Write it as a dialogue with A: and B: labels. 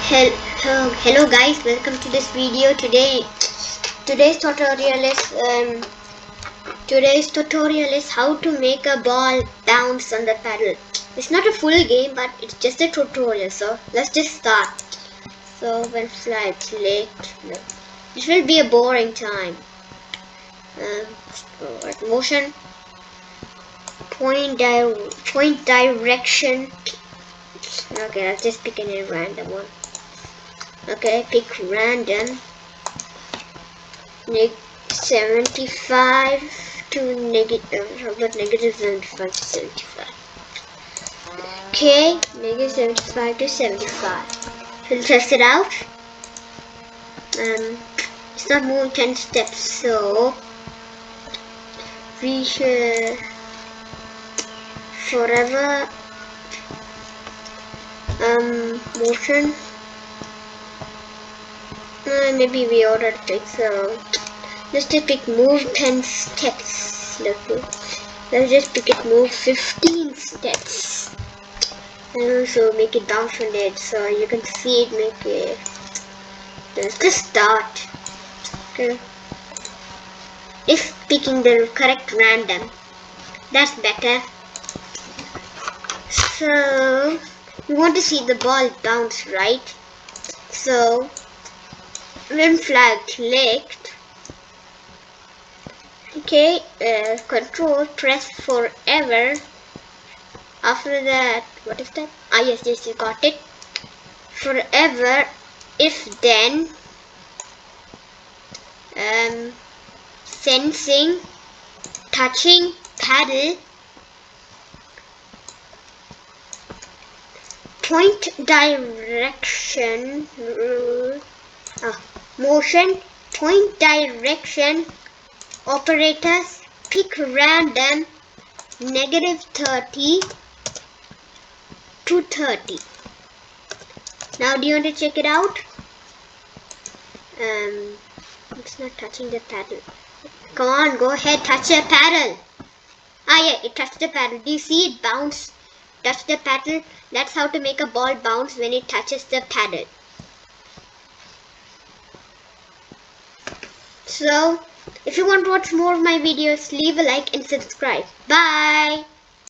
A: Hello guys, welcome to this video. Today's tutorial is how to make a ball bounce on the paddle. It's not a full game, but it's just a tutorial. So let's just start. So when flag clicked, no, it will be a boring time. Motion, point direction. Okay, I'll just pick a random one. Okay, pick random. 75 to negative 75 to 75. Okay, negative 75 to 75. We'll test it out. It's not moving 10 steps, so we should forever motion. Maybe we ordered it, so let's just pick move 10 steps. Let's just pick it move 15 steps. And also make it bounce on it so you can see it make it. Let's just start. Okay. If picking the correct random, that's better. So you want to see the ball bounce, right? So when flag clicked, okay, control press forever. After that, what is that? Yes, you got it. Forever, if then, sensing, touching paddle, point direction, motion, point direction, operators, pick random, negative 30 to 30. Now do you want to check it out? It's not touching the paddle. Come on, go ahead, touch the paddle. Yeah, it touched the paddle. Do you see it bounce? Touch the paddle. That's how to make a ball bounce when it touches the paddle. So, if you want to watch more of my videos, leave a like and subscribe. Bye!